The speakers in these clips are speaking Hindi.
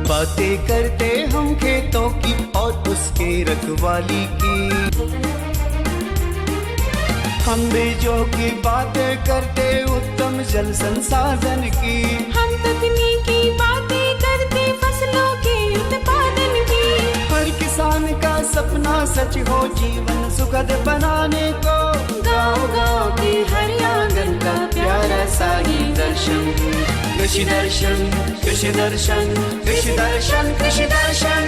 बातें करते हम खेतों की और उसके रखवाली की। हम बीजों की बातें करते उत्तम जल संसाधन की। हम तकनीकी बातें करते फसलों के उत्पादन की। हर किसान का सपना सच हो जीवन सुखद बनाने को। गाँव-गाँव के हर आंगन का प्यारा सा ये दर्शन। कृषि दर्शन, कृषि दर्शन, कृषि दर्शन, कृषि दर्शन,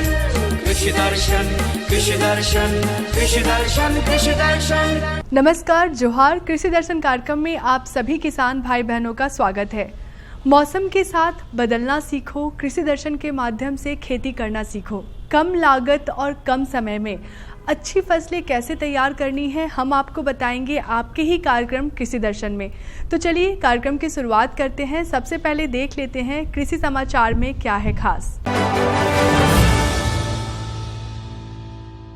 कृषि दर्शन, कृषि दर्शन, कृषि दर्शन, कृषि दर्शन। नमस्कार, जोहार। कृषि दर्शन कार्यक्रम में आप सभी किसान भाई बहनों का स्वागत है। मौसम के साथ बदलना सीखो, कृषि दर्शन के माध्यम से खेती करना सीखो। कम लागत और कम समय में अच्छी फसलें कैसे तैयार करनी है, हम आपको बताएंगे आपके ही कार्यक्रम कृषि दर्शन में। तो चलिए कार्यक्रम की शुरुआत करते हैं। सबसे पहले देख लेते हैं कृषि समाचार में क्या है खास।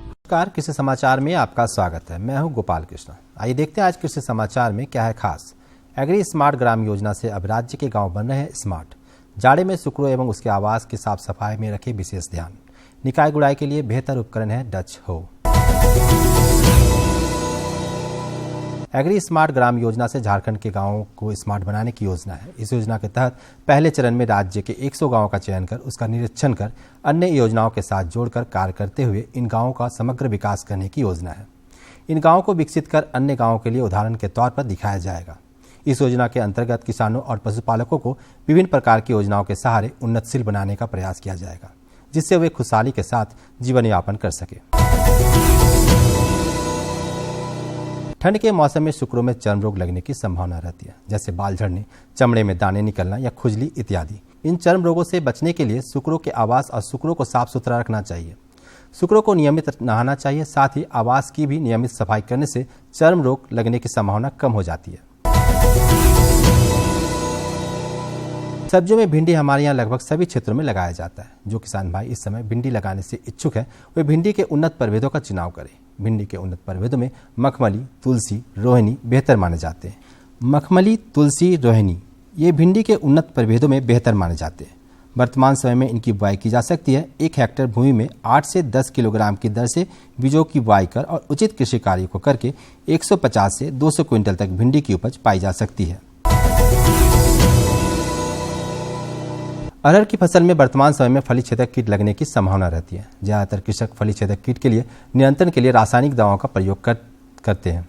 नमस्कार, कृषि समाचार में आपका स्वागत है। मैं हूं गोपाल कृष्ण। आइए देखते हैं आज कृषि समाचार में क्या है खास। एग्री स्मार्ट ग्राम योजना से अब राज्य के गांव बन रहे हैं स्मार्ट। जाड़े में सुकरों एवं उसके आवास की साफ सफाई में रखे विशेष ध्यान। निकाय गुड़ाई के लिए बेहतर उपकरण है डच हो। एग्री स्मार्ट ग्राम योजना से झारखंड के गांवों को स्मार्ट बनाने की योजना है। इस योजना के तहत पहले चरण में राज्य के 100 गांवों का चयन कर उसका निरीक्षण कर अन्य योजनाओं के साथ जोड़कर कार्य करते हुए इन गांवों का समग्र विकास करने की योजना है। इन गांवों को विकसित कर अन्य गांवों के लिए उदाहरण के तौर पर दिखाया जाएगा। इस योजना के अंतर्गत किसानों और पशुपालकों को विभिन्न प्रकार की योजनाओं के सहारे उन्नतशील बनाने का प्रयास किया जाएगा, जिससे वे खुशहाली के साथ जीवन यापन कर सके। ठंड के मौसम में सुकरों में चर्म रोग लगने की संभावना रहती है, जैसे बाल झड़ने, चमड़े में दाने निकलना या खुजली इत्यादि। इन चर्म रोगों से बचने के लिए सुकरों के आवास और सुकरों को साफ सुथरा रखना चाहिए। सुकरों को नियमित नहाना चाहिए। साथ ही आवास की भी नियमित सफाई करने से चर्म रोग लगने की संभावना कम हो जाती है। सब्जियों में भिंडी हमारे यहाँ लगभग सभी क्षेत्रों में लगाया जाता है। जो किसान भाई इस समय भिंडी लगाने से इच्छुक है वे भिंडी के उन्नत प्रभेदों का चुनाव करें। भिंडी के उन्नत प्रभेदों में मखमली, तुलसी, रोहिणी बेहतर माने जाते हैं। मखमली, तुलसी, रोहिणी ये भिंडी के उन्नत प्रभेदों में बेहतर माने जाते हैं। वर्तमान समय में इनकी बुआई की जा सकती है। 1 हेक्टेयर भूमि में 8 से 10 किलोग्राम की दर से बीजों की बुआई कर और उचित कृषि कार्य को करके 150 से 200 क्विंटल तक भिंडी की उपज पाई जा सकती है। अरहर की फसल में वर्तमान समय में फली छेदक कीट लगने की संभावना रहती है। ज्यादातर कृषक फली छेदक कीट के लिए नियंत्रण के लिए रासायनिक दवाओं का प्रयोग करते हैं,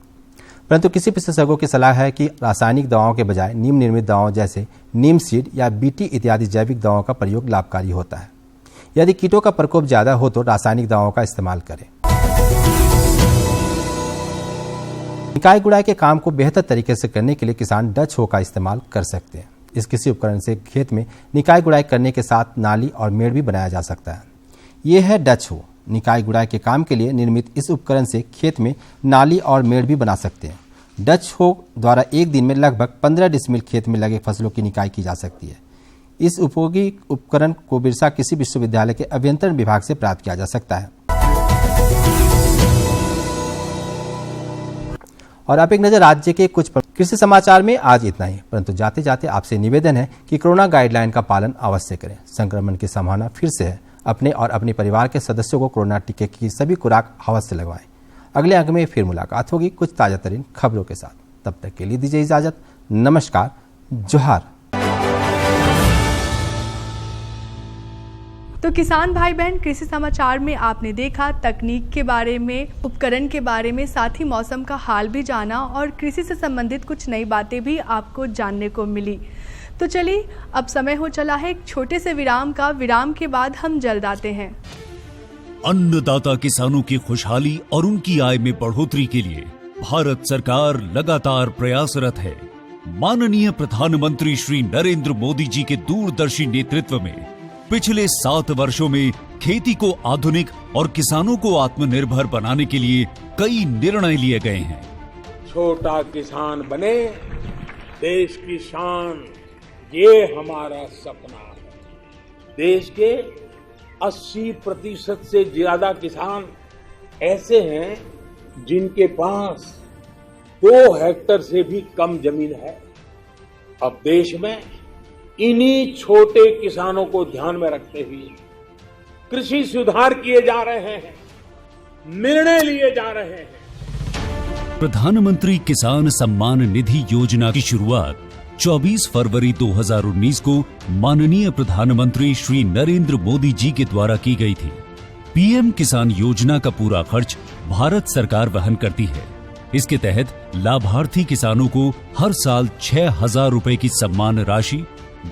परंतु किसी विशेषज्ञों की सलाह है कि रासायनिक दवाओं के बजाय नीम निर्मित दवाओं जैसे नीम सीड या बीटी इत्यादि जैविक दवाओं का प्रयोग लाभकारी होता है। यदि कीटों का प्रकोप ज्यादा हो तो रासायनिक दवाओं का इस्तेमाल करें। निकाय गुड़ाई के काम को बेहतर तरीके से करने के लिए किसान डच हो का इस्तेमाल कर सकते हैं। इस किसी उपकरण से खेत में निकाय गुड़ाई करने के साथ नाली और मेड़ भी बनाया जा सकता है। ये है डच हो। निकाय गुड़ाई के काम के लिए निर्मित इस उपकरण से खेत में नाली और मेड़ भी बना सकते हैं। डच हो द्वारा एक दिन में लगभग 15 डिसमिल खेत में लगे फसलों की निकाई की जा सकती है। इस उपयोगी उपकरण को बिरसा कृषि विश्वविद्यालय के अभियंत्रण विभाग से प्राप्त किया जा सकता है। और अब एक नजर राज्य के कुछ कृषि समाचार में। आज इतना ही, परंतु जाते जाते आपसे निवेदन है कि कोरोना गाइडलाइन का पालन अवश्य करें। संक्रमण की संभावना फिर से है। अपने और अपने परिवार के सदस्यों को कोरोना टीके की सभी खुराक अवश्य लगवाएं। अगले अंक में फिर मुलाकात होगी कुछ ताजा तरीन खबरों के साथ। तब तक के लिए दीजिए इजाजत। नमस्कार, जोहार। तो किसान भाई बहन, कृषि समाचार में आपने देखा तकनीक के बारे में, उपकरण के बारे में, साथ ही मौसम का हाल भी जाना और कृषि से संबंधित कुछ नई बातें भी आपको जानने को मिली। तो चलिए अब समय हो चला है एक छोटे से विराम का। विराम के बाद हम जल्द आते हैं। अन्नदाता किसानों की खुशहाली और उनकी आय में बढ़ोतरी के लिए भारत सरकार लगातार प्रयासरत है। माननीय प्रधानमंत्री श्री नरेंद्र मोदी जी के दूरदर्शी नेतृत्व में पिछले 7 वर्षों में खेती को आधुनिक और किसानों को आत्मनिर्भर बनाने के लिए कई निर्णय लिए गए हैं। छोटा किसान बने देश की शान, ये हमारा सपना है। देश के 80% से ज्यादा किसान ऐसे हैं जिनके पास 2 हेक्टेयर से भी कम जमीन है। अब देश में इन्हीं छोटे किसानों को ध्यान में रखते हुए कृषि सुधार किए जा रहे हैं, निर्णय लिए जा रहे हैं। प्रधानमंत्री किसान सम्मान निधि योजना की शुरुआत 24 फरवरी 2019 को माननीय प्रधानमंत्री श्री नरेंद्र मोदी जी के द्वारा की गई थी। पीएम किसान योजना का पूरा खर्च भारत सरकार वहन करती है। इसके तहत लाभार्थी किसानों को हर साल 6,000 रुपए की सम्मान राशि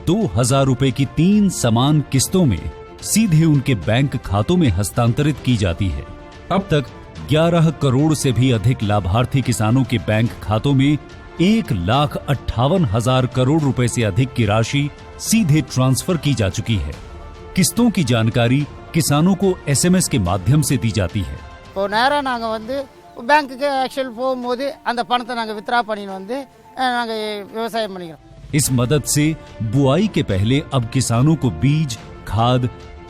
2,000 रुपए की 3 समान किस्तों में सीधे उनके बैंक खातों में हस्तांतरित की जाती है। अब तक 11 करोड़ से भी अधिक लाभार्थी किसानों के बैंक खातों में 1,58,000 करोड़ रुपए से अधिक की राशि सीधे ट्रांसफर की जा चुकी है। किस्तों की जानकारी किसानों को एसएमएस के माध्यम से दी जाती है। இப்போ நேரா நாங்க வந்து பேங்க்குக்கு ஆக்சுவல் போகும்போது அந்த பணத்தை நாங்க வித்ரா பண்ணிட்டு வந்து நாங்க விவசாயம் பண்ணிக்கிறோம்। इस मदद से बुआई के पहले अब किसानों को बीज, खाद,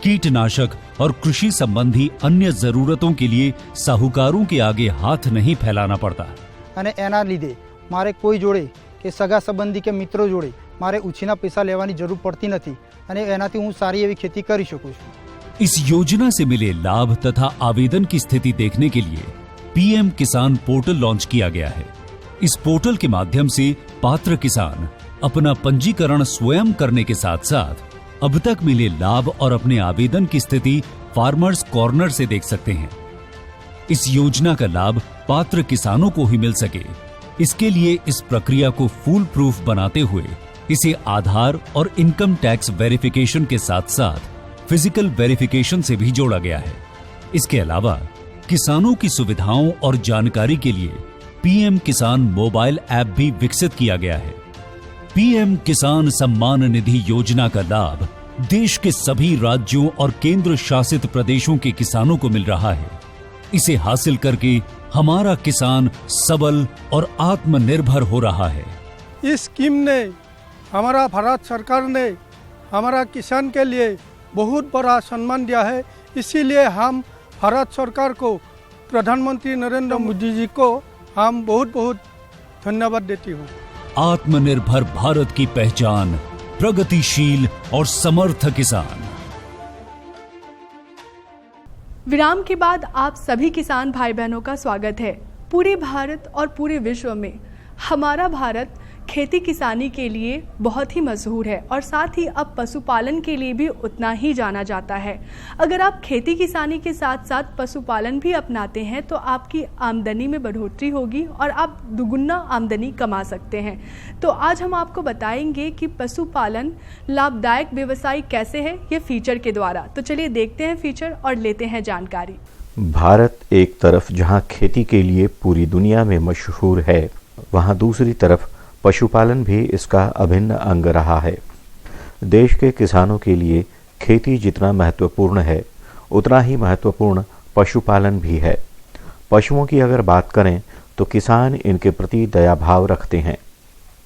कीटनाशक और कृषि संबंधी अन्य जरूरतों के लिए साहूकारों के आगे हाथ नहीं फैलाना पड़ता। અને એના લીધે મારે કોઈ જોડે કે સગા સંબંધી કે મિત્રો જોડે મારે ઉછીના પૈસા લેવાની જરૂર પડતી નથી અને એનાથી હું સારી એવી खेती કરી શકું છું। इस योजना से मिले लाभ तथा आवेदन की स्थिति देखने के लिए पीएम किसान पोर्टल लॉन्च किया गया है। इस पोर्टल के माध्यम से पात्र किसान अपना पंजीकरण स्वयं करने के साथ साथ अब तक मिले लाभ और अपने आवेदन की स्थिति फार्मर्स कॉर्नर से देख सकते हैं। इस योजना का लाभ पात्र किसानों को ही मिल सके, इसके लिए इस प्रक्रिया को फूल प्रूफ बनाते हुए इसे आधार और इनकम टैक्स वेरिफिकेशन के साथ साथ फिजिकल वेरिफिकेशन से भी जोड़ा गया है। इसके अलावा किसानों की सुविधाओं और जानकारी के लिए पीएम किसान मोबाइल ऐप भी विकसित किया गया है। पीएम किसान सम्मान निधि योजना का लाभ देश के सभी राज्यों और केंद्र शासित प्रदेशों के किसानों को मिल रहा है। इसे हासिल करके हमारा किसान सबल और आत्मनिर्भर हो रहा है। इस स्कीम ने हमारा भारत सरकार ने हमारा किसान के लिए बहुत बड़ा सम्मान दिया है। इसीलिए हम भारत सरकार को, प्रधानमंत्री नरेंद्र मोदी जी को हम बहुत बहुत धन्यवाद देती हूँ। आत्मनिर्भर भारत की पहचान प्रगतिशील और समर्थ किसान। विराम के बाद आप सभी किसान भाई बहनों का स्वागत है। पूरे भारत और पूरे विश्व में हमारा भारत खेती किसानी के लिए बहुत ही मशहूर है और साथ ही अब पशुपालन के लिए भी उतना ही जाना जाता है। अगर आप खेती किसानी के साथ साथ पशुपालन भी अपनाते हैं तो आपकी आमदनी में बढ़ोतरी होगी और आप दुगुना आमदनी कमा सकते हैं। तो आज हम आपको बताएंगे कि पशुपालन लाभदायक व्यवसाय कैसे है, ये फीचर के द्वारा। तो चलिए देखते हैं फीचर और लेते हैं जानकारी। भारत एक तरफ जहां खेती के लिए पूरी दुनिया में मशहूर है, वहां दूसरी तरफ पशुपालन भी इसका अभिन्न अंग रहा है। देश के किसानों के लिए खेती जितना महत्वपूर्ण है उतना ही महत्वपूर्ण पशुपालन भी है। पशुओं की अगर बात करें तो किसान इनके प्रति दया भाव रखते हैं।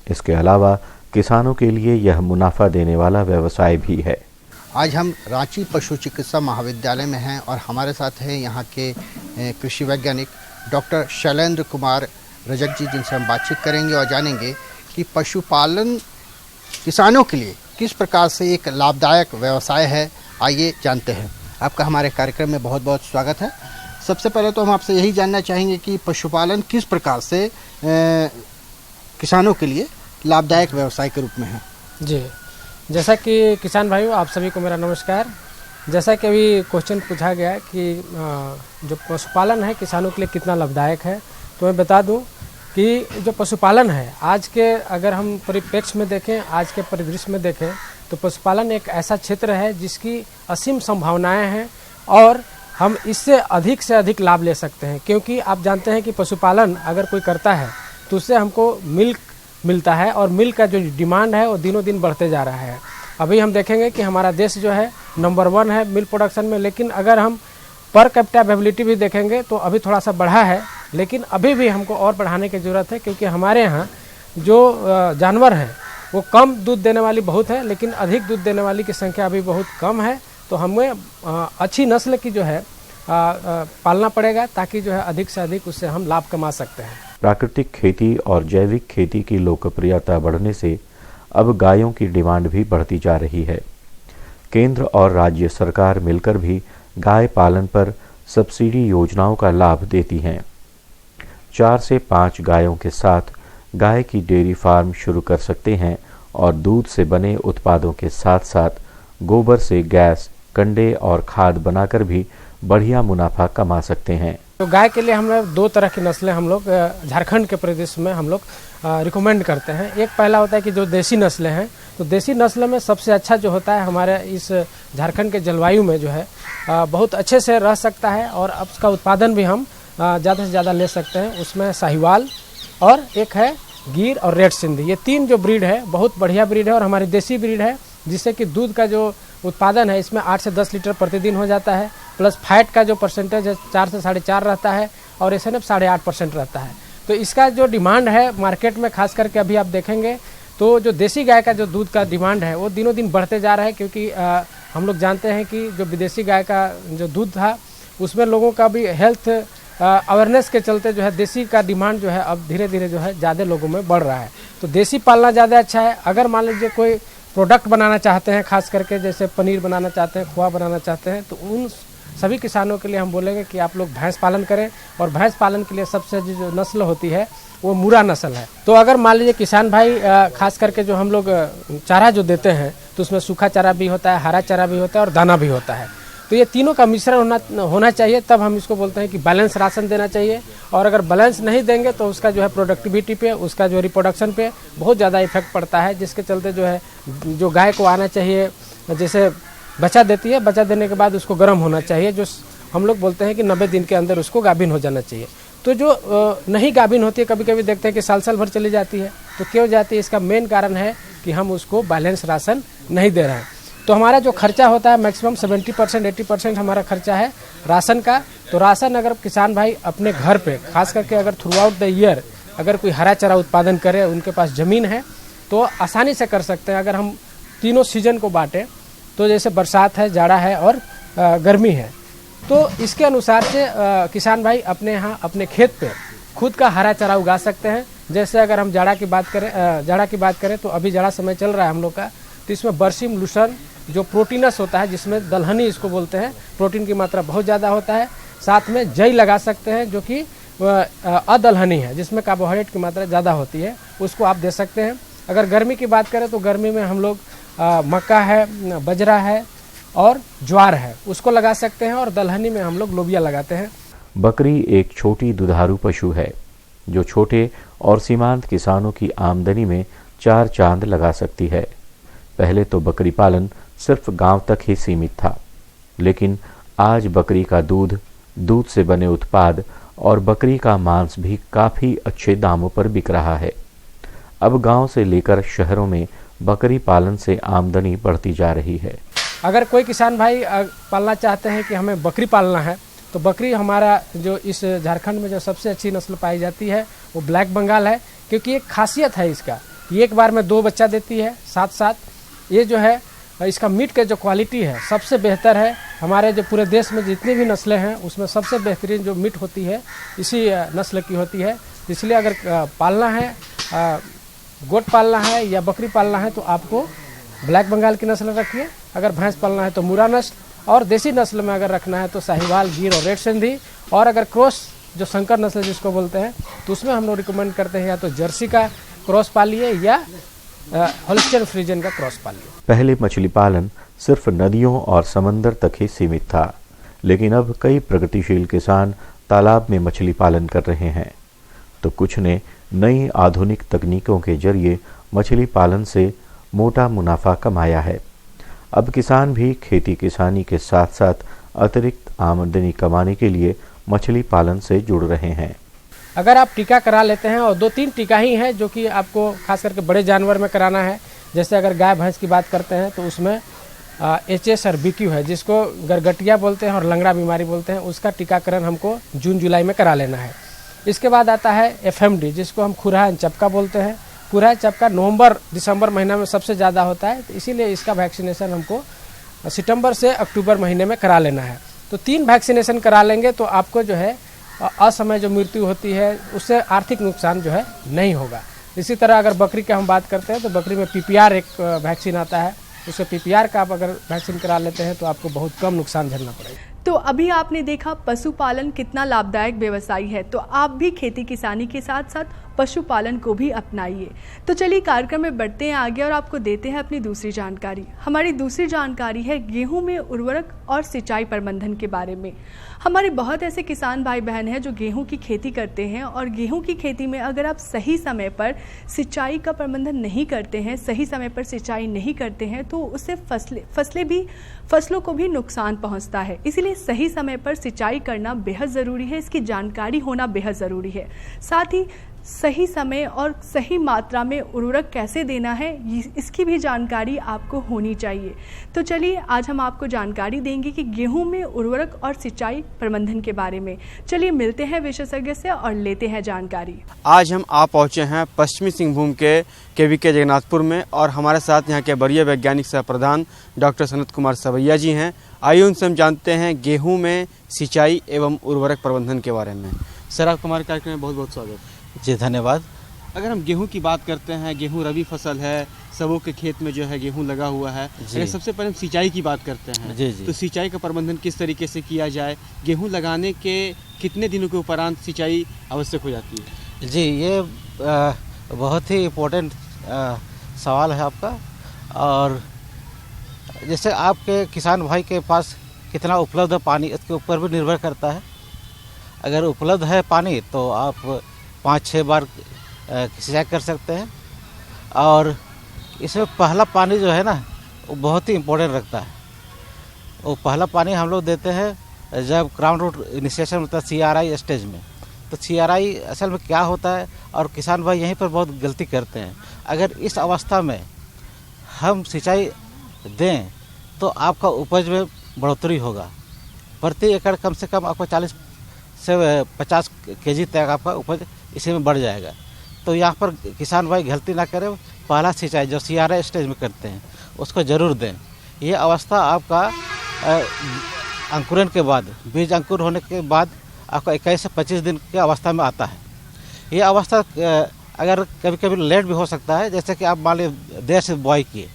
इसके अलावा किसानों के लिए यह मुनाफा देने वाला व्यवसाय भी है। आज हम रांची पशु चिकित्सा महाविद्यालय में हैं और हमारे साथ हैं यहाँ के कृषि वैज्ञानिक डॉक्टर शैलेंद्र कुमार रजक जी, जिनसे हम बातचीत करेंगे और जानेंगे कि पशुपालन किसानों के लिए किस प्रकार से एक लाभदायक व्यवसाय है। आइए जानते हैं। आपका हमारे कार्यक्रम में बहुत बहुत स्वागत है। सबसे पहले तो हम आपसे यही जानना चाहेंगे कि पशुपालन किस प्रकार से किसानों के लिए लाभदायक व्यवसाय के रूप में है। जी, जैसा कि किसान भाइयों, आप सभी को मेरा नमस्कार। जैसा कि अभी क्वेश्चन पूछा गया कि जो पशुपालन है किसानों के लिए कितना लाभदायक है, तो मैं बता दूं कि जो पशुपालन है आज के अगर हम परिप्रेक्ष्य में देखें, आज के परिदृश्य में देखें, तो पशुपालन एक ऐसा क्षेत्र है जिसकी असीम संभावनाएं हैं और हम इससे अधिक से अधिक लाभ ले सकते हैं। क्योंकि आप जानते हैं कि पशुपालन अगर कोई करता है तो उससे हमको मिल्क मिलता है और मिल्क का जो डिमांड है वो दिनों दिन बढ़ते जा रहा है। अभी हम देखेंगे कि हमारा देश जो है नंबर 1 है मिल्क प्रोडक्शन में, लेकिन अगर हम पर कैपिटा एबिलिटी भी देखेंगे तो अभी थोड़ा सा बढ़ा है, लेकिन अभी भी हमको और बढ़ाने की ज़रूरत है। क्योंकि हमारे यहाँ जो जानवर हैं वो कम दूध देने वाली बहुत है, लेकिन अधिक दूध देने वाली की संख्या अभी बहुत कम है। तो हमें अच्छी नस्ल की जो है पालना पड़ेगा ताकि जो है अधिक से अधिक उससे हम लाभ कमा सकते हैं। प्राकृतिक खेती और जैविक खेती की लोकप्रियता बढ़ने से अब गायों की डिमांड भी बढ़ती जा रही है। केंद्र और राज्य सरकार मिलकर भी गाय पालन पर सब्सिडी योजनाओं का लाभ देती हैं। 4 से 5 गायों के साथ गाय की डेयरी फार्म शुरू कर सकते हैं और दूध से बने उत्पादों के साथ साथ गोबर से गैस, कंडे और खाद बनाकर भी बढ़िया मुनाफा कमा सकते हैं। तो गाय के लिए हम लोग 2 तरह की नस्लें हम लोग झारखंड के प्रदेश में हम लोग रिकमेंड करते हैं। एक पहला होता है कि जो देसी नस्लें हैं, तो देसी नस्ल में सबसे अच्छा जो होता है हमारे इस झारखंड के जलवायु में जो है बहुत अच्छे से रह सकता है और अब उसका उत्पादन भी हम ज़्यादा से ज़्यादा ले सकते हैं। उसमें साहिवाल और एक है गिर और रेड सिंधी, ये 3 जो ब्रीड है बहुत बढ़िया ब्रीड है और हमारी देसी ब्रीड है, जिससे कि दूध का जो उत्पादन है इसमें 8 से 10 लीटर प्रतिदिन हो जाता है, प्लस फैट का जो परसेंटेज है 4 से 4.5 रहता है और SNF 8.5% रहता है। तो इसका जो डिमांड है मार्केट में, खास करके अभी आप देखेंगे तो जो देसी गाय का जो दूध का डिमांड है वो दिनों दिन बढ़ते जा रहा है, क्योंकि हम लोग जानते हैं कि जो विदेशी गाय का जो दूध था उसमें लोगों का भी हेल्थ अवेयरनेस के चलते जो है देसी का डिमांड जो है अब धीरे धीरे जो है ज़्यादा लोगों में बढ़ रहा है। तो देसी पालना ज़्यादा अच्छा है। अगर मान लीजिए कोई प्रोडक्ट बनाना चाहते हैं, खास करके जैसे पनीर बनाना चाहते हैं, खोआ बनाना चाहते हैं, तो उन सभी किसानों के लिए हम बोलेंगे कि आप लोग भैंस पालन करें। और भैंस पालन के लिए सबसे जो नस्ल होती है वो मुरा नस्ल है। तो अगर मान लीजिए किसान भाई खास करके जो हम लोग चारा जो देते हैं तो उसमें सूखा चारा भी होता है, हरा चारा भी होता है और दाना भी होता है, तो ये तीनों का मिश्रण होना चाहिए, तब हम इसको बोलते हैं कि बैलेंस राशन देना चाहिए। और अगर बैलेंस नहीं देंगे तो उसका जो है प्रोडक्टिविटी पे, उसका जो रिप्रोडक्शन पे बहुत ज़्यादा इफेक्ट पड़ता है, जिसके चलते जो है जो गाय को आना चाहिए, जैसे बच्चा देती है, बच्चा देने के बाद उसको गर्म होना चाहिए, जो हम लोग बोलते हैं कि 90 दिन के अंदर उसको गाभिन हो जाना चाहिए। तो जो नहीं गाभिन होती है, कभी कभी देखते हैं कि साल भर चली जाती है, तो क्यों जाती है? इसका मेन कारण है कि हम उसको बैलेंस राशन नहीं दे रहे हैं। तो हमारा जो खर्चा होता है मैक्सिमम 70% 80% हमारा खर्चा है राशन का। तो राशन अगर किसान भाई अपने घर पे, खास करके अगर थ्रू आउट द ईयर अगर कोई हरा चारा उत्पादन करे, उनके पास ज़मीन है, तो आसानी से कर सकते हैं। अगर हम तीनों सीजन को बांटें तो जैसे बरसात है, जाड़ा है और गर्मी है, तो इसके अनुसार से किसान भाई अपने यहाँ अपने खेत पे खुद का हरा चारा उगा सकते हैं। जैसे अगर हम जाड़ा की बात करें तो अभी जाड़ा समय चल रहा है हम लोग का, तो इसमें बरसीम लूसन जो प्रोटीनस होता है, जिसमें दलहनी इसको बोलते हैं, प्रोटीन की मात्रा बहुत ज़्यादा होता है। साथ में जई लगा सकते हैं जो कि अदलहनी है, जिसमें कार्बोहाइड्रेट की मात्रा ज़्यादा होती है, उसको आप दे सकते हैं। अगर गर्मी की बात करें तो गर्मी में हम लोग मक्का है, बजरा है और ज्वार है, उसको लगा सकते हैं। और दलहनी में हम लोग लोबिया लगाते हैं। बकरी एक छोटी दुधारू पशु है जो छोटे और सीमांत किसानों की आमदनी में 4 चांद लगा सकती है। पहले तो बकरी पालन सिर्फ गांव तक ही सीमित था, लेकिन आज बकरी का दूध से बने उत्पाद और बकरी का मांस भी काफ़ी अच्छे दामों पर बिक रहा है। अब गांव से लेकर शहरों में बकरी पालन से आमदनी बढ़ती जा रही है। अगर कोई किसान भाई पालना चाहते हैं कि हमें बकरी पालना है, तो बकरी हमारा जो इस झारखंड में जो सबसे अच्छी नस्ल पाई जाती है वो ब्लैक बंगाल है, क्योंकि एक खासियत है इसका, एक बार में 2 बच्चा देती है। साथ ये जो है इसका मीट का जो क्वालिटी है सबसे बेहतर है। हमारे जो पूरे देश में जितनी भी नस्लें हैं उसमें सबसे बेहतरीन जो मीट होती है इसी नस्ल की होती है। इसलिए अगर पालना है, गोट पालना है या बकरी पालना है, तो आपको ब्लैक बंगाल की नस्ल रखिए। अगर भैंस पालना है तो मुरा नस्ल, और देसी नस्ल में अगर रखना है तो साहिवाल, गिर और रेड सिंधी। और अगर क्रॉस जो शंकर नस्ल जिसको बोलते हैं, तो उसमें हम लोग रिकमेंड करते हैं या तो जर्सी का क्रॉस पालिए या होल्स्टीन फ्रीजियन का क्रॉस पालिए। पहले मछली पालन सिर्फ नदियों और समंदर तक ही सीमित था, लेकिन अब कई प्रगतिशील किसान तालाब में मछली पालन कर रहे हैं, तो कुछ ने नई आधुनिक तकनीकों के जरिए मछली पालन से मोटा मुनाफा कमाया है। अब किसान भी खेती किसानी के साथ साथ अतिरिक्त आमदनी कमाने के लिए मछली पालन से जुड़ रहे हैं। अगर आप टीका करा लेते हैं, और 2-3 टीका ही है जो कि आपको खास करके बड़े जानवर में कराना है, जैसे अगर गाय भैंस की बात करते हैं तो उसमें HS और BQ है, जिसको गरगटिया बोलते हैं और लंगड़ा बीमारी बोलते हैं, उसका टीकाकरण हमको जून जुलाई में करा लेना है। इसके बाद आता है FMD, जिसको हम खुरहा चपका बोलते हैं। खुरहा चपका नवंबर दिसंबर महीना में सबसे ज़्यादा होता है, तो इसीलिए इसका वैक्सीनेशन हमको सितंबर से अक्टूबर महीने में करा लेना है। तो 3 वैक्सीनेशन करा लेंगे तो आपको जो है असमय जो मृत्यु होती है उससे आर्थिक नुकसान जो है नहीं होगा। इसी तरह अगर बकरी की हम बात करते हैं तो बकरी में PPR एक वैक्सीन आता है, उससे PPR का आप अगर वैक्सीन करा लेते हैं तो आपको बहुत कम नुकसान झेलना पड़ेगा। तो अभी आपने देखा पशुपालन कितना लाभदायक व्यवसाय है, तो आप भी खेती किसानी के साथ साथ पशुपालन को भी अपनाइए। तो चलिए कार्यक्रम में बढ़ते हैं आगे और आपको देते हैं अपनी दूसरी जानकारी। हमारी दूसरी जानकारी है गेहूं में उर्वरक और सिंचाई प्रबंधन के बारे में। हमारे बहुत ऐसे किसान भाई बहन हैं जो गेहूं की खेती करते हैं और गेहूं की खेती में अगर आप सही समय पर सिंचाई का प्रबंधन नहीं करते हैं, सही समय पर सिंचाई नहीं करते हैं, तो उससे फसलों को भी नुकसान पहुंचता है। इसलिए सही समय पर सिंचाई करना बेहद ज़रूरी है, इसकी जानकारी होना बेहद ज़रूरी है। साथ ही सही समय और सही मात्रा में उर्वरक कैसे देना है, इसकी भी जानकारी आपको होनी चाहिए। तो चलिए आज हम आपको जानकारी देंगे कि गेहूं में उर्वरक और सिंचाई प्रबंधन के बारे में। चलिए मिलते हैं विशेषज्ञ से और लेते हैं जानकारी। आज हम आ पहुंचे हैं पश्चिमी सिंहभूम के KVK जगन्नाथपुर में और हमारे साथ यहाँ के वरीय वैज्ञानिक सह प्रधान डॉक्टर सनत कुमार सवैया जी हैं। आइए उनसे हम जानते हैं गेहूँ में सिंचाई एवं उर्वरक प्रबंधन के बारे में। सर, आपका हमारे कार्यक्रम में बहुत बहुत स्वागत। जी धन्यवाद। अगर हम गेहूं की बात करते हैं, गेहूं रबी फसल है, सबों के खेत में जो है गेहूं लगा हुआ है। अगर सबसे पहले हम सिंचाई की बात करते हैं जी जी। तो सिंचाई का प्रबंधन किस तरीके से किया जाए, गेहूं लगाने के कितने दिनों के उपरांत सिंचाई आवश्यक हो जाती है? जी, ये बहुत ही इम्पोर्टेंट सवाल है आपका। और जैसे आपके किसान भाई के पास कितना उपलब्ध है पानी, इसके ऊपर भी निर्भर करता है। अगर उपलब्ध है पानी तो आप 5-6 बार सिंचाई कर सकते हैं। और इसमें पहला पानी जो है ना वो बहुत ही इम्पोर्टेंट रखता है। वो पहला पानी हम लोग देते हैं जब ग्राउंड रूट इनिशिएशन होता है, CRI स्टेज में। तो CRI असल में क्या होता है और किसान भाई यहीं पर बहुत गलती करते हैं। अगर इस अवस्था में हम सिंचाई दें तो आपका उपज में बढ़ोतरी होगा। प्रति एकड़ कम से कम आपको 40 से 50 kg तक आपका उपज इसी में बढ़ जाएगा। तो यहाँ पर किसान भाई गलती ना करें, पहला सिंचाई जो CRI स्टेज में करते हैं उसको ज़रूर दें। ये अवस्था आपका अंकुरण के बाद, बीज अंकुर होने के बाद आपका 21 से 25 दिन की अवस्था में आता है। ये अवस्था अगर कभी कभी लेट भी हो सकता है, जैसे कि आप मान लीजिए देर से बुआई किए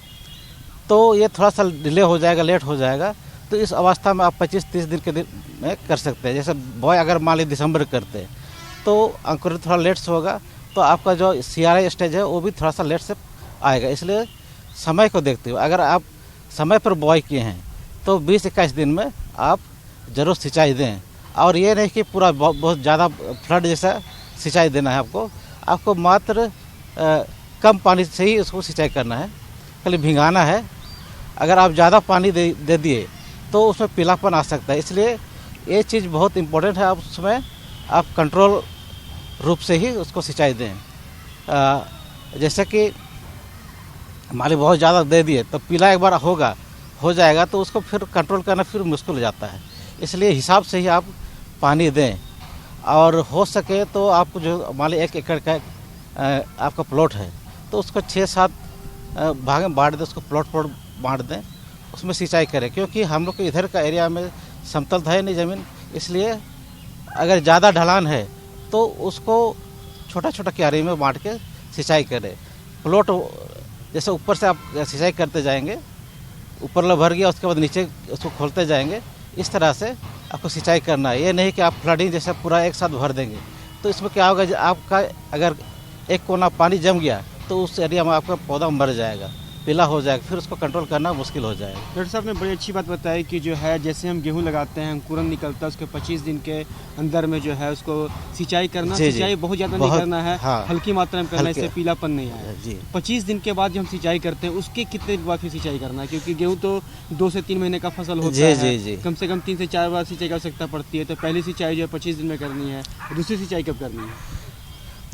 तो ये थोड़ा सा डिले हो जाएगा, लेट हो जाएगा। तो इस अवस्था में आप 25-30 दिन के दिन में कर सकते हैं। जैसे बुआई अगर मान लीजिए दिसंबर करते हैं तो अंकुरण थोड़ा लेट से होगा, तो आपका जो CRI स्टेज है वो भी थोड़ा सा लेट से आएगा। इसलिए समय को देखते हुए अगर आप समय पर बुआई किए हैं तो 20-21 दिन में आप ज़रूर सिंचाई दें। और ये नहीं कि पूरा बहुत ज़्यादा फ्लड जैसा सिंचाई देना है आपको मात्र कम पानी से ही उसको सिंचाई करना है, खाली भिंगाना है। अगर आप ज़्यादा पानी दे दिए तो उसमें पीलापन आ सकता है। इसलिए ये चीज़ बहुत इम्पोर्टेंट है। आप उसमें आप कंट्रोल रूप से ही उसको सिंचाई दें। जैसे कि मान लीजिए बहुत ज़्यादा दे दिए तो पीला एक बार हो जाएगा तो उसको फिर कंट्रोल करना फिर मुश्किल हो जाता है। इसलिए हिसाब से ही आप पानी दें। और हो सके तो आप जो मान लीजिए 1 एकड़ का आपका प्लॉट है तो उसको 6-7 भाग में बांट दें, उसको प्लॉट बांट दें, उसमें सिंचाई करें। क्योंकि हम लोग के इधर का एरिया में समतल है नहीं ज़मीन, इसलिए अगर ज़्यादा ढलान है तो उसको छोटा छोटा क्यारी में बांट के सिंचाई करें। प्लॉट जैसे ऊपर से आप सिंचाई करते जाएंगे, ऊपर भर गया उसके बाद नीचे उसको खोलते जाएंगे, इस तरह से आपको सिंचाई करना है। ये नहीं कि आप फ्लडिंग जैसे पूरा एक साथ भर देंगे तो इसमें क्या होगा, आपका अगर एक कोना पानी जम गया तो उस एरिया में आपका पौधा मर जाएगा, पीला हो जाएगा, फिर उसको कंट्रोल करना मुश्किल हो जाएगा। डॉक्टर साहब ने बड़ी अच्छी बात बताई कि जो है जैसे हम गेहूं लगाते हैं, अंकुरन निकलता है, उसके 25 दिन के अंदर में जो है उसको सिंचाई करना। सिंचाई बहुत ज़्यादा नहीं करना है, हाँ, हल्की मात्रा में करना, इससे पीलापन नहीं आया। 25 दिन के बाद जो हम सिंचाई करते हैं उसके कितने बाद फिर सिंचाई करना है? क्योंकि गेहूँ तो 2 से 3 महीने का फसल होता है, कम से कम 3 से 4 बार सिंचाई की आवश्यकता पड़ती है। तो पहली सिंचाई जो है 25 दिन में करनी है, दूसरी सिंचाई कब करनी है?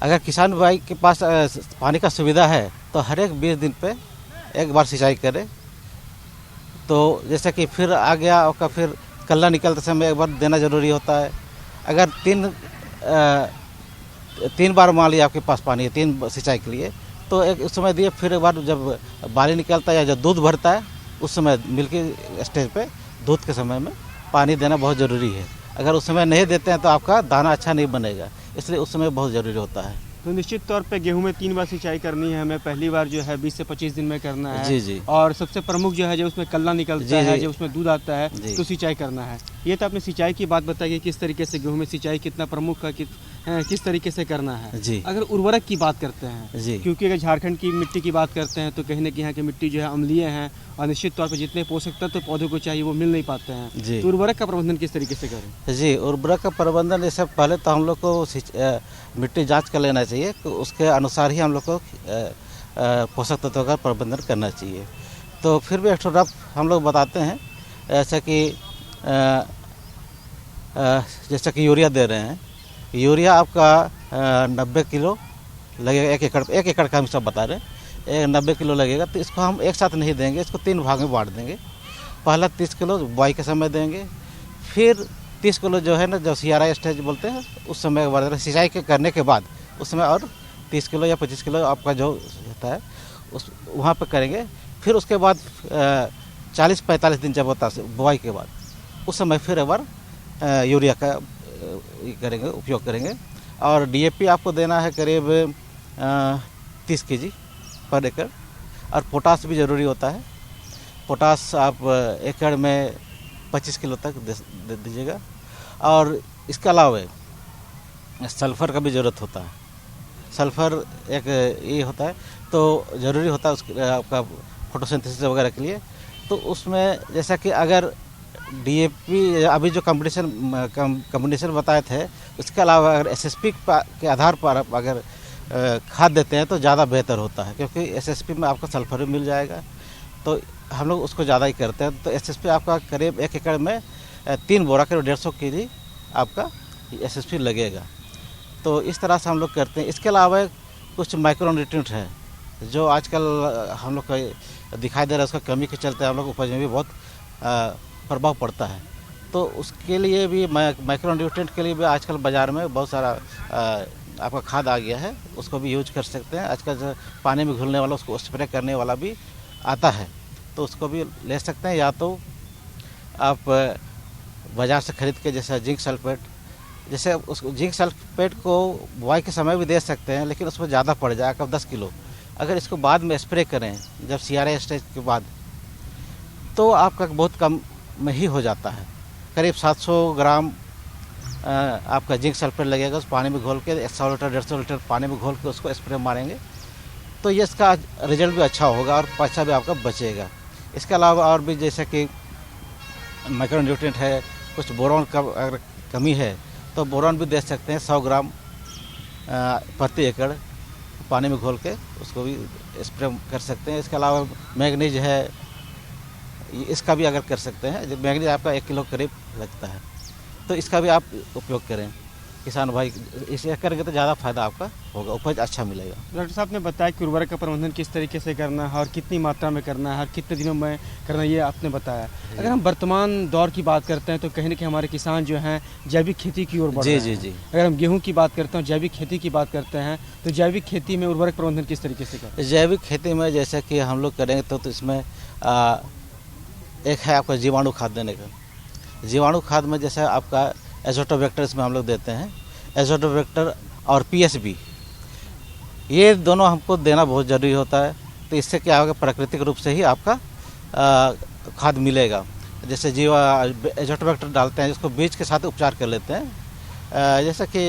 अगर किसान भाई के पास पानी का सुविधा है तो हर एक 20 दिन पे एक बार सिंचाई करें। तो जैसे कि फिर आ गया आपका, फिर कल्ला निकलते समय एक बार देना ज़रूरी होता है। अगर 3 बार मान लिया आपके पास पानी है 3 सिंचाई के लिए, तो एक उस समय दिए, फिर एक बार जब बाली निकलता है या जब दूध भरता है उस समय मिल्की स्टेज पे दूध के समय में पानी देना बहुत ज़रूरी है। अगर उस समय नहीं देते हैं तो आपका दाना अच्छा नहीं बनेगा, इसलिए उस समय बहुत ज़रूरी होता है। तो निश्चित तौर पे गेहूं में 3 बार सिंचाई करनी है हमें। पहली बार जो है 20 से 25 दिन में करना है। जी जी। और सबसे प्रमुख जो है जब उसमें कल्ला निकलता है, जब उसमें दूध आता है तो सिंचाई करना है। ये तो आपने सिंचाई की बात बताई कि किस तरीके से गेहूं में सिंचाई कितना प्रमुख है, किस तरीके से करना है जी। अगर उर्वरक की बात करते हैं जी, क्योंकि अगर झारखंड की मिट्टी की बात करते हैं तो कहीं ना कहीं यहाँ की मिट्टी जो है अम्लीय है और निश्चित तौर पर जितने पोषक तत्व पौधों को चाहिए वो मिल नहीं पाते हैं जी। तो उर्वरक का प्रबंधन किस तरीके से करें? जी, उर्वरक का प्रबंधन इससे पहले तो हम लोग को मिट्टी जांच कर लेना चाहिए, तो उसके अनुसार ही हम लोग को पोषक तत्वों का प्रबंधन करना चाहिए। तो फिर भी एक रफ हम लोग बताते हैं, ऐसा कि जैसा कि यूरिया दे रहे हैं, यूरिया आपका 90 किलो लगेगा 1 एकड़ का हम सब बता रहे हैं, 90 किलो लगेगा। तो इसको हम एक साथ नहीं देंगे, इसको 3 भाग में बांट देंगे। पहला 30 किलो बुआई के समय देंगे, फिर 30 किलो जो है ना, जो CRI स्टेज बोलते हैं उस समय बाद सिंचाई के करने के बाद उस समय और 30 किलो या 25 किलो आपका जो होता है उस वहाँ पर करेंगे। फिर उसके बाद 40-45 दिन जब होता है बुआई के बाद उस समय फिर एक बार यूरिया का करेंगे, उपयोग करेंगे। और DAP आपको देना है करीब 30 kg पर एकड़। और पोटास भी ज़रूरी होता है, पोटास आप एकड़ में 25 किलो तक दे दीजिएगा। और इसके अलावा सल्फ़र का भी ज़रूरत होता है। सल्फ़र एक ये होता है तो ज़रूरी होता है उसके आपका फोटोसिंथेसिस वगैरह के लिए। तो उसमें जैसा कि अगर DAP अभी जो कम्बिनेशन बताए थे, उसके अलावा अगर SSP के आधार पर आप अगर खाद देते हैं तो ज़्यादा बेहतर होता है, क्योंकि SSP में आपको सल्फर भी मिल जाएगा। तो हम लोग उसको ज़्यादा ही करते हैं। तो SSP आपका करीब 1 एकड़ में 3 बोरा करीब 150 kg आपका SSP लगेगा। तो इस तरह से हम लोग करते हैं। इसके अलावा कुछ माइक्रो न्यूट्रिएंट है जो आजकल हम लोग को दिखाई दे रहा है, उसका कमी के चलते हम लोग उपज में भी बहुत प्रभाव पड़ता है। तो उसके लिए भी माइक्रो न्यूट्रिएंट के लिए भी आजकल बाज़ार में बहुत सारा आपका खाद आ गया है, उसको भी यूज कर सकते हैं। आजकल जो पानी में घुलने वाला उसको स्प्रे करने वाला भी आता है, तो उसको भी ले सकते हैं। या तो आप बाज़ार से ख़रीद के जैसे जिंक सल्फेट, जैसे उसको जिंक सल्फेट को बुआई के समय भी दे सकते हैं, लेकिन उसमें ज़्यादा पड़ जाएगा 10 किलो। अगर इसको बाद में स्प्रे करें जब CRI स्टेज के बाद, तो आपका बहुत कम में ही हो जाता है। करीब 700 ग्राम आपका जिंक सल्फेट लगेगा, उस पानी में घोल के 100 लीटर 150 लीटर पानी में घोल के उसको स्प्रे मारेंगे तो ये इसका रिजल्ट भी अच्छा होगा और पैसा भी आपका बचेगा। इसके अलावा और भी जैसे कि माइक्रो न्यूट्रिएंट है, कुछ बोरॉन का अगर कमी है तो बोरॉन भी दे सकते हैं 100 ग्राम प्रति एकड़ पानी में घोल के उसको भी स्प्रे कर सकते हैं। इसके अलावा मैग्नीज है, इसका भी अगर कर सकते हैं। मैग्नीज आपका 1 किलो करीब लगता है, तो इसका भी आप उपयोग करें किसान भाई। इसे करेंगे तो ज़्यादा फायदा आपका होगा, उपज अच्छा मिलेगा। डॉक्टर साहब ने बताया कि उर्वरक का प्रबंधन किस तरीके से करना है और कितनी मात्रा में करना है और कितने दिनों में करना है, ये आपने बताया। अगर हम वर्तमान दौर की बात करते हैं तो कहीं ना कहीं हमारे किसान जो हैं जैविक खेती की ओर बढ़ रहे हैं। जी। अगर हम गेहूँ की बात करते हैं, जैविक खेती की बात करते हैं, तो जैविक खेती में उर्वरक प्रबंधन किस तरीके से करें? जैविक खेती में जैसे कि हम लोग करेंगे तो इसमें एक है आपका जीवाणु खाद देने का। जीवाणु खाद में जैसे आपका एजोटोबैक्टर इसमें हम लोग देते हैं, एजोटोबैक्टर और PSB, ये दोनों हमको देना बहुत ज़रूरी होता है। तो इससे क्या होगा, प्राकृतिक रूप से ही आपका खाद मिलेगा। जैसे एजोटोबैक्टर डालते हैं, जिसको बीज के साथ उपचार कर लेते हैं। जैसे कि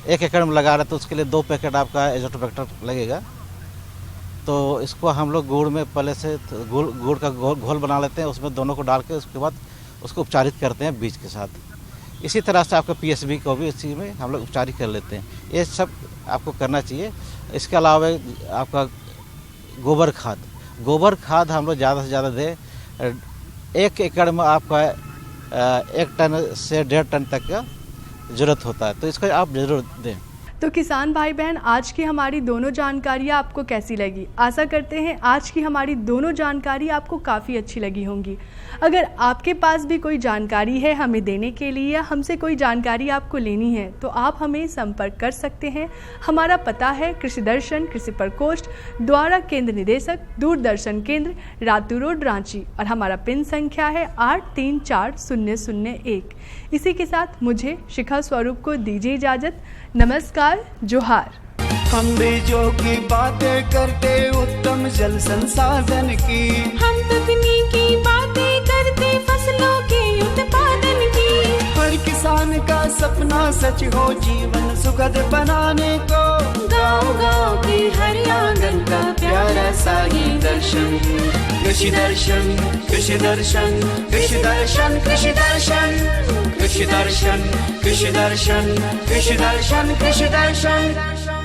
1 एकड़ में लगा रहे तो उसके लिए 2 पैकेट आपका एजोटोबैक्टर लगेगा। तो इसको हम लोग गुड़ में पहले से गुड़ का घोल बना लेते हैं, उसमें दोनों को डाल के उसके बाद उसको उपचारित करते हैं बीज के साथ। इसी तरह से आपका PSB को भी इसी में हम लोग उपचारित कर लेते हैं। ये सब आपको करना चाहिए। इसके अलावा आपका गोबर खाद हम लोग ज़्यादा से ज़्यादा दें। 1 एकड़ में आपका 1 टन से 1.5 टन तक का ज़रूरत होता है, तो इसको आप ज़रूर दें। तो किसान भाई बहन, आज की हमारी दोनों जानकारियाँ आपको कैसी लगी? आशा करते हैं आज की हमारी दोनों जानकारी आपको काफ़ी अच्छी लगी होंगी। अगर आपके पास भी कोई जानकारी है हमें देने के लिए या हमसे कोई जानकारी आपको लेनी है तो आप हमें संपर्क कर सकते हैं। हमारा पता है कृषि दर्शन, कृषि प्रकोष्ठ, द्वारा केंद्र निदेशक, दूरदर्शन केंद्र, रातू रोड, रांची, और हमारा पिन संख्या है 834001। इसी के साथ मुझे शिखा स्वरूप को दीजिए इजाज़त। नमस्कार, जोहार। हम बीजों की बातें करते उत्तम जल संसाधन की, हम तकनीकी बातें करते फसलों के उत्पादन की। हर किसान का सपना सच हो जीवन सुखद बनाने को, गाँव-गाँव के हर आंगन का प्यारा सा ही दर्शन। कृषि दर्शन, कृषि दर्शन, कृषि दर्शन, कृषि दर्शन, कृषि दर्शन, कृषि दर्शन, कृषि दर्शन, कृषि दर्शन।